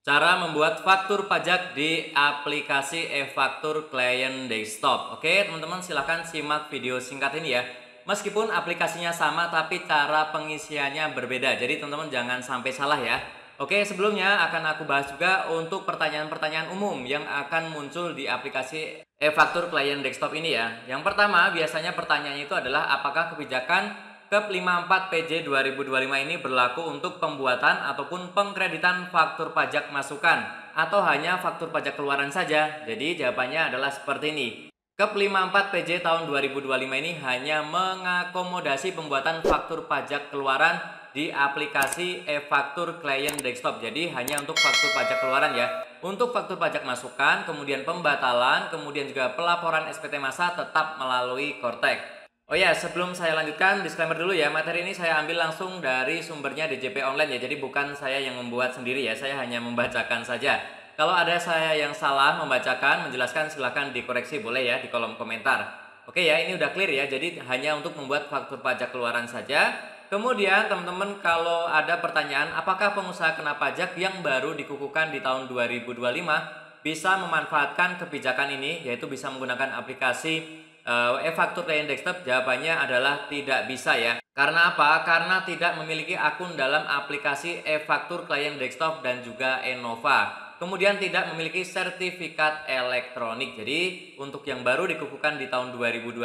Cara membuat faktur pajak di aplikasi e-faktur klien desktop. Oke, teman-teman silahkan simak video singkat ini ya. Meskipun aplikasinya sama tapi cara pengisiannya berbeda. Jadi teman-teman jangan sampai salah ya. Oke, sebelumnya akan aku bahas juga untuk pertanyaan-pertanyaan umum yang akan muncul di aplikasi e-faktur klien desktop ini ya. Yang pertama, biasanya pertanyaannya itu adalah apakah kebijakan KEP 54 PJ 2025 ini berlaku untuk pembuatan ataupun pengkreditan faktur pajak masukan atau hanya faktur pajak keluaran saja? Jadi jawabannya adalah seperti ini. KEP 54 PJ tahun 2025 ini hanya mengakomodasi pembuatan faktur pajak keluaran di aplikasi e-faktur klien desktop. Jadi hanya untuk faktur pajak keluaran ya. Untuk faktur pajak masukan, kemudian pembatalan, kemudian juga pelaporan SPT masa tetap melalui Kortek. Oh ya, sebelum saya lanjutkan, disclaimer dulu ya, materi ini saya ambil langsung dari sumbernya DJP Online ya, jadi bukan saya yang membuat sendiri ya, saya hanya membacakan saja. Kalau ada saya yang salah membacakan, menjelaskan silahkan dikoreksi boleh ya di kolom komentar. Oke ya, ini udah clear ya, jadi hanya untuk membuat faktur pajak keluaran saja. Kemudian teman-teman kalau ada pertanyaan, apakah pengusaha kena pajak yang baru dikukuhkan di tahun 2025 bisa memanfaatkan kebijakan ini, yaitu bisa menggunakan aplikasi e-faktur klien desktop? Jawabannya adalah tidak bisa ya. Karena apa? Karena tidak memiliki akun dalam aplikasi e-faktur klien desktop dan juga Enova. Kemudian tidak memiliki sertifikat elektronik. Jadi untuk yang baru dikukuhkan di tahun 2025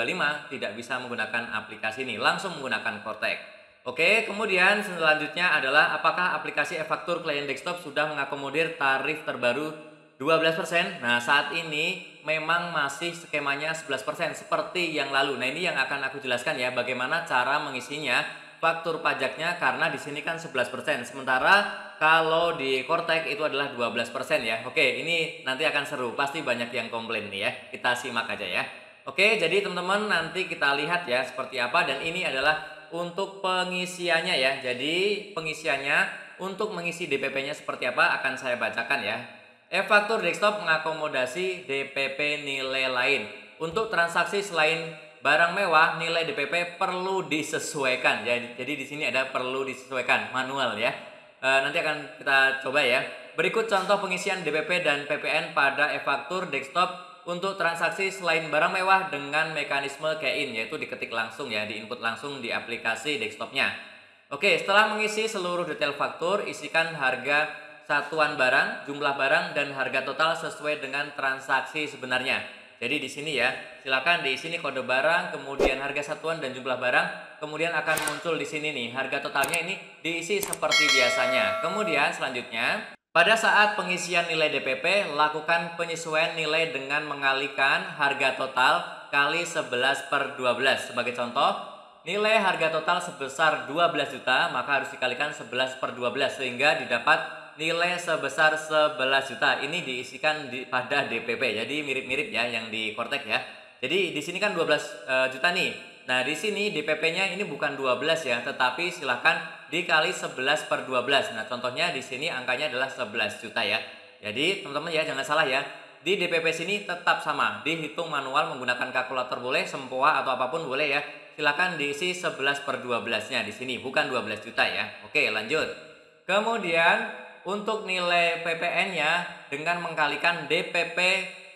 tidak bisa menggunakan aplikasi ini, langsung menggunakan Kortek. Oke, kemudian selanjutnya adalah apakah aplikasi e-faktur klien desktop sudah mengakomodir tarif terbaru 12%? Nah, saat ini memang masih skemanya 11% seperti yang lalu. Nah, ini yang akan aku jelaskan ya bagaimana cara mengisinya faktur pajaknya karena di sini kan 11%. Sementara kalau di Kortek itu adalah 12% ya. Oke, ini nanti akan seru. Pasti banyak yang komplain nih ya. Kita simak aja ya. Oke, jadi teman-teman nanti kita lihat ya seperti apa dan ini adalah untuk pengisiannya ya. Jadi pengisiannya untuk mengisi DPP-nya seperti apa akan saya bacakan ya. E-faktur desktop mengakomodasi DPP nilai lain. Untuk transaksi selain barang mewah, nilai DPP perlu disesuaikan. Jadi di sini ada perlu disesuaikan manual ya. Nanti akan kita coba ya. Berikut contoh pengisian DPP dan PPN pada e-faktur desktop untuk transaksi selain barang mewah dengan mekanisme key-in, yaitu diketik langsung ya, diinput langsung di aplikasi desktopnya. Oke, setelah mengisi seluruh detail faktur, isikan harga satuan barang, jumlah barang, dan harga total sesuai dengan transaksi sebenarnya. Jadi di sini ya, silakan diisi nih kode barang, kemudian harga satuan dan jumlah barang, kemudian akan muncul di sini nih harga totalnya ini diisi seperti biasanya. Kemudian selanjutnya, pada saat pengisian nilai DPP, lakukan penyesuaian nilai dengan mengalihkan harga total kali 11/12. Sebagai contoh, nilai harga total sebesar 12 juta, maka harus dikalikan 11/12 sehingga didapat nilai sebesar 11 juta. Ini diisikan pada DPP. Jadi mirip-mirip ya yang di Kortek ya. Jadi di sini kan 12 juta nih. Nah, di sini DPP-nya ini bukan 12 ya, tetapi silahkan dikali 11/12. Nah, contohnya di sini angkanya adalah 11 juta ya. Jadi, teman-teman ya jangan salah ya. Di DPP sini tetap sama, dihitung manual menggunakan kalkulator boleh, sempoa atau apapun boleh ya. Silahkan diisi 11/12-nya di sini, bukan 12 juta ya. Oke, lanjut. Kemudian untuk nilai PPN-nya dengan mengkalikan DPP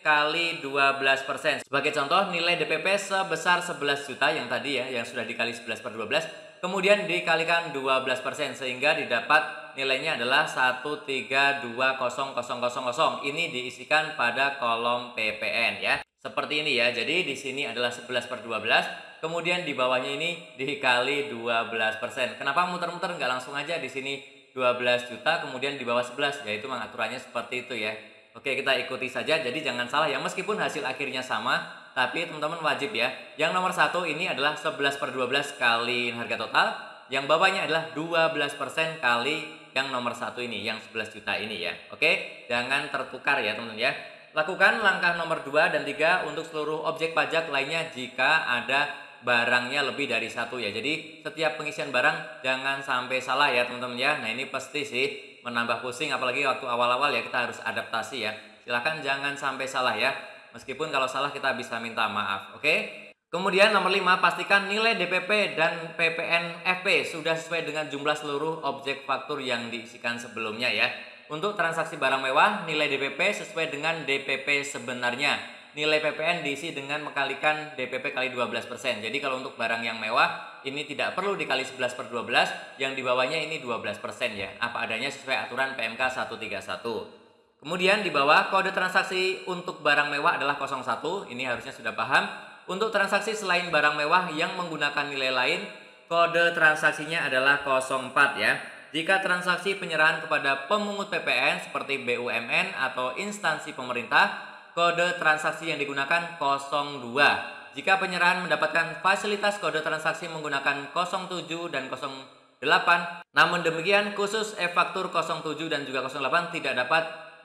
kali 12%. Sebagai contoh, nilai DPP sebesar 11 juta yang tadi ya, yang sudah dikali 11/12, kemudian dikalikan 12% sehingga didapat nilainya adalah 1320000. Ini diisikan pada kolom PPN ya. Seperti ini ya. Jadi di sini adalah 11/12, kemudian di bawahnya ini dikali 12%. Kenapa muter-muter nggak langsung aja di sini 12 juta kemudian di bawah 11, yaitu aturannya seperti itu ya. Oke, kita ikuti saja, jadi jangan salah ya, meskipun hasil akhirnya sama, tapi teman-teman wajib ya. Yang nomor 1 ini adalah 11/12 kali harga total, yang bawahnya adalah 12% kali yang nomor 1 ini, yang 11 juta ini ya. Oke, jangan tertukar ya teman-teman ya. Lakukan langkah nomor 2 dan 3 untuk seluruh objek pajak lainnya jika ada barangnya lebih dari satu ya. Jadi setiap pengisian barang jangan sampai salah ya teman-teman ya. Nah, ini pasti sih menambah pusing apalagi waktu awal-awal ya, kita harus adaptasi ya. Silahkan jangan sampai salah ya. Meskipun kalau salah kita bisa minta maaf. Oke. Kemudian nomor 5, pastikan nilai DPP dan PPN FP sudah sesuai dengan jumlah seluruh objek faktur yang diisikan sebelumnya ya. Untuk transaksi barang mewah, nilai DPP sesuai dengan DPP sebenarnya. Nilai PPN diisi dengan mengkalikan DPP kali 12%. Jadi kalau untuk barang yang mewah, ini tidak perlu dikali 11/12, yang di bawahnya ini 12% ya. Apa adanya sesuai aturan PMK 131. Kemudian di bawah, kode transaksi untuk barang mewah adalah 01, ini harusnya sudah paham. Untuk transaksi selain barang mewah yang menggunakan nilai lain, kode transaksinya adalah 04 ya. Jika transaksi penyerahan kepada pemungut PPN seperti BUMN atau instansi pemerintah, kode transaksi yang digunakan 02. Jika penyerahan mendapatkan fasilitas kode transaksi menggunakan 07 dan 08, namun demikian khusus e-faktur 07 dan juga 08 tidak dapat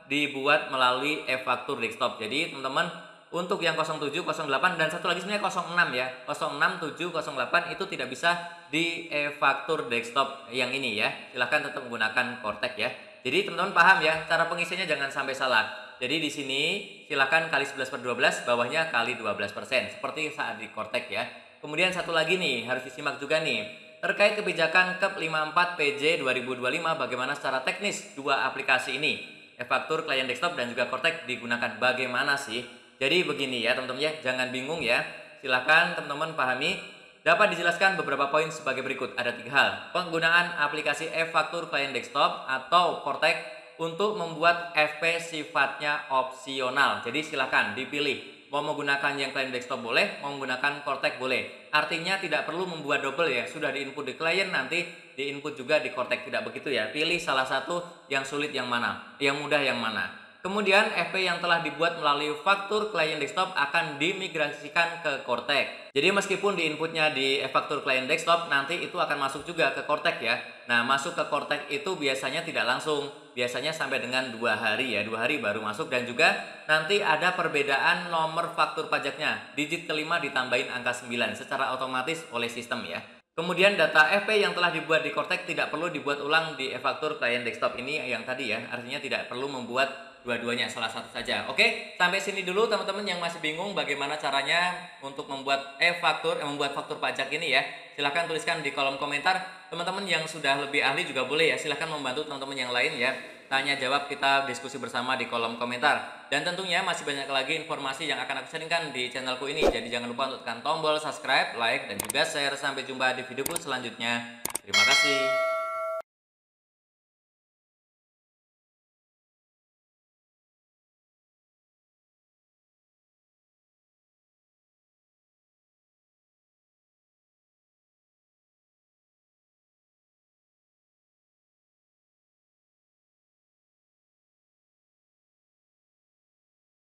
dibuat melalui e-faktur desktop. Jadi teman-teman, untuk yang 07, 08 dan satu lagi sebenarnya 06 ya. 06, 7, 08 itu tidak bisa di e-faktur desktop yang ini ya. Silahkan tetap menggunakan Kortek ya. Jadi teman-teman paham ya, cara pengisiannya jangan sampai salah. Jadi di sini silahkan kali 11/12, bawahnya kali 12%. Seperti saat di Kortek ya. Kemudian satu lagi nih, harus disimak juga nih. Terkait kebijakan KEP 54 PJ 2025, bagaimana secara teknis dua aplikasi ini, e-faktur klien desktop dan juga Kortek digunakan bagaimana sih? Jadi begini ya teman-teman ya, jangan bingung ya. Silahkan teman-teman pahami. Dapat dijelaskan beberapa poin sebagai berikut. Ada 3 hal. Penggunaan aplikasi e-faktur klien desktop atau Kortek untuk membuat FP sifatnya opsional. Jadi silahkan dipilih. Mau menggunakan yang klien desktop boleh, mau menggunakan Kortek boleh. Artinya tidak perlu membuat double ya. Sudah diinput di klien, nanti diinput juga di Kortek. Tidak begitu ya. Pilih salah satu, yang sulit yang mana, yang mudah yang mana. Kemudian FP yang telah dibuat melalui faktur klien desktop akan dimigrasikan ke Kortek. Jadi meskipun di inputnya di faktur klien desktop, nanti itu akan masuk juga ke Kortek ya. Nah, masuk ke Kortek itu biasanya tidak langsung, biasanya sampai dengan 2 hari ya, 2 hari baru masuk. Dan juga nanti ada perbedaan nomor faktur pajaknya, digit kelima ditambahin angka 9 secara otomatis oleh sistem ya. Kemudian data FP yang telah dibuat di Kortek tidak perlu dibuat ulang di e-faktur klien desktop. Ini yang tadi ya, artinya tidak perlu membuat dua-duanya, salah satu saja. Oke, sampai sini dulu teman-teman yang masih bingung bagaimana caranya untuk membuat membuat faktur pajak ini ya. Silahkan tuliskan di kolom komentar. Teman-teman yang sudah lebih ahli juga boleh ya, silahkan membantu teman-teman yang lain ya. Tanya jawab, kita diskusi bersama di kolom komentar. Dan tentunya masih banyak lagi informasi yang akan aku sharingkan di channelku ini. Jadi jangan lupa untuk tekan tombol subscribe, like, dan juga share. Sampai jumpa di videoku selanjutnya. Terima kasih.